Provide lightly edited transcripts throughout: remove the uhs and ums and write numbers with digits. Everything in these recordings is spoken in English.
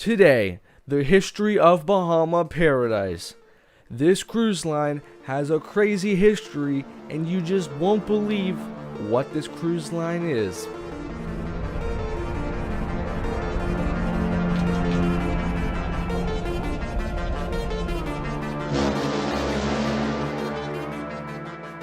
Today, the history of Bahama Paradise. This cruise line has a crazy history, and you just won't believe what this cruise line is.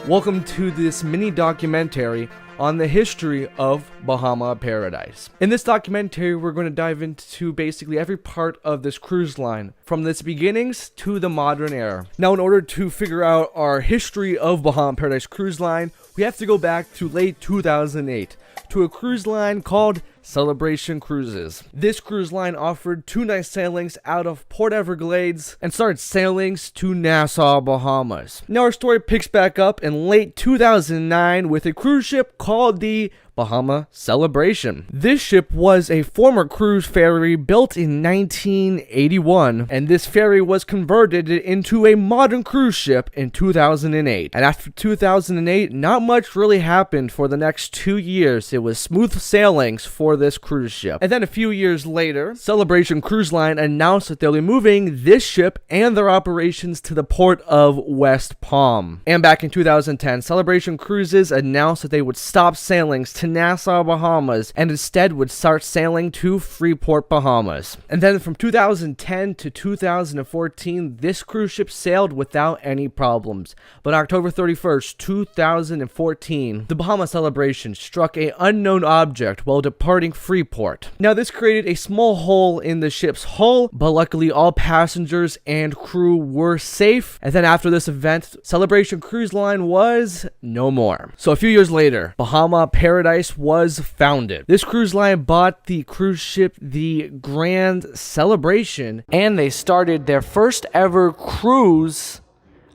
Welcome to this mini documentary on the history of Bahama Paradise. In this documentary, we're going to dive into basically every part of this cruise line, from its beginnings to the modern era. Now, in order to figure out our history of Bahama Paradise Cruise Line, we have to go back to late 2008 to a cruise line called Celebration Cruises. This cruise line offered 2 night sailings out of Port Everglades and started sailings to Nassau, Bahamas. Now our story picks back up in late 2009 with a cruise ship called the Bahama Celebration. This ship was a former cruise ferry built in 1981, and this ferry was converted into a modern cruise ship in 2008. And after 2008, not much really happened for the next 2 years. It was smooth sailings for this cruise ship. And then a few years later, Celebration Cruise Line announced that they'll be moving this ship and their operations to the port of West Palm. And back in 2010, Celebration Cruises announced that they would stop sailings to Nassau, Bahamas, and instead would start sailing to Freeport, Bahamas. And then from 2010 to 2014, this cruise ship sailed without any problems. But October 31st, 2014, the Bahama Celebration struck an unknown object while departing Freeport. Now, this created a small hole in the ship's hull, but luckily all passengers and crew were safe. And then after this event, Celebration Cruise Line was no more. So a few years later, Bahama Paradise was founded. This cruise line bought the cruise ship the Grand Celebration, and they started their first ever cruise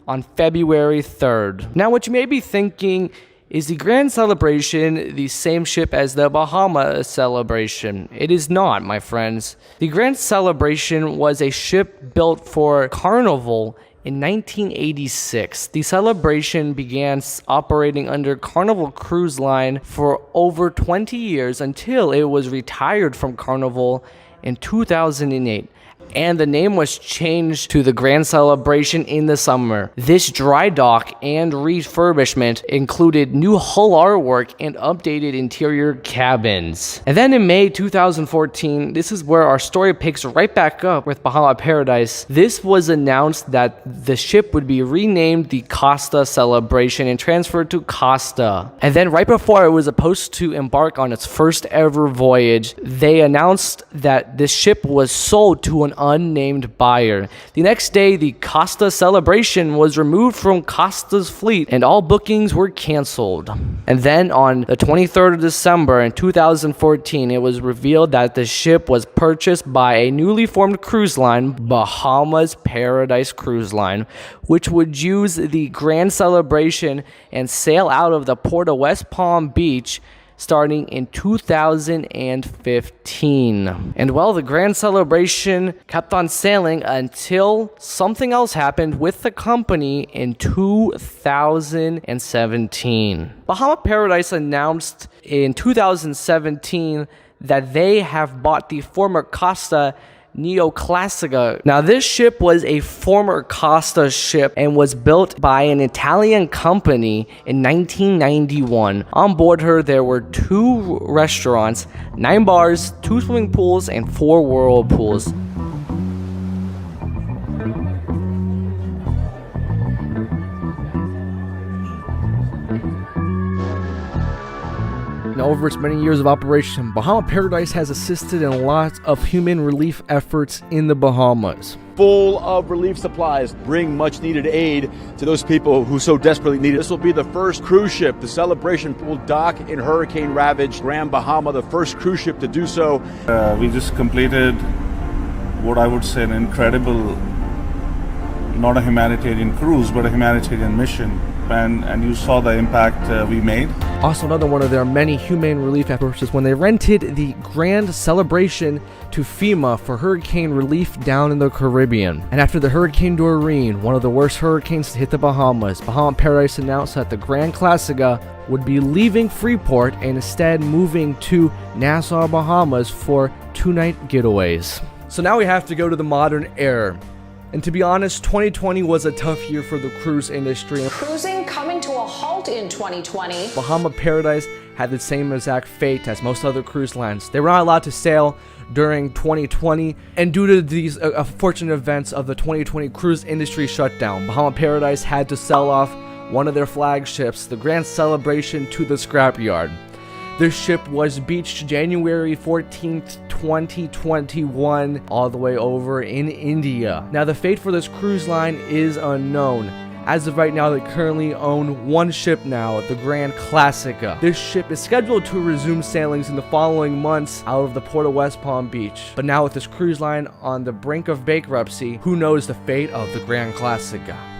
on February 3rd. Now, what you may be thinking is the Grand Celebration the same ship as the Bahama Celebration? It is not, my friends. The Grand Celebration was a ship built for Carnival in 1986. The Celebration began operating under Carnival Cruise Line for over 20 years until it was retired from Carnival in 2008. And the name was changed to the Grand Celebration in the summer. This dry dock and refurbishment included new hull artwork and updated interior cabins. And then in May 2014, this is where our story picks right back up with Bahama Paradise. This was announced that the ship would be renamed the Costa Celebration and transferred to Costa. And then right before it was supposed to embark on its first ever voyage, they announced that this ship was sold to an unnamed buyer. The next day, the Costa Celebration was removed from Costa's fleet and all bookings were canceled. And then on the 23rd of December in 2014, it was revealed that the ship was purchased by a newly formed cruise line, Bahamas Paradise Cruise Line, which would use the Grand Celebration and sail out of the port of West Palm Beach starting in 2015. And well, the Grand Celebration kept on sailing until something else happened with the company in 2017. Bahama Paradise announced in 2017 that they have bought the former Costa Neoclassica. Now, this ship was a former Costa ship and was built by an Italian company in 1991. On board her, there were 2 restaurants, 9 bars, 2 swimming pools, and 4 whirlpools. Now, over its many years of operation, Bahama Paradise has assisted in lots of human relief efforts in the Bahamas. Full of relief supplies, bring much needed aid to those people who so desperately need it. This will be the first cruise ship. The Celebration will dock in hurricane ravaged Grand Bahama, the first cruise ship to do so. We just completed what I would say an incredible, not a humanitarian cruise, but a humanitarian mission. And you saw the impact we made. Also, another one of their many humane relief efforts is when they rented the Grand Celebration to FEMA for hurricane relief down in the Caribbean. And after the Hurricane Doreen, one of the worst hurricanes to hit the Bahamas, Bahama Paradise announced that the Grand Classica would be leaving Freeport and instead moving to Nassau, Bahamas for 2-night getaways. So now we have to go to the modern era. And to be honest, 2020 was a tough year for the cruise industry. Cruising coming to a halt in 2020. Bahama Paradise had the same exact fate as most other cruise lines. They were not allowed to sail during 2020, and due to these unfortunate events of the 2020 cruise industry shutdown, Bahama Paradise had to sell off one of their flagships, the Grand Celebration, to the scrapyard. This ship was beached January 14th, 2021, all the way over in India. Now, the fate for this cruise line is unknown. As of right now, they currently own one ship now, the Grand Classica. This ship is scheduled to resume sailings in the following months out of the port of West Palm Beach. But now with this cruise line on the brink of bankruptcy, who knows the fate of the Grand Classica?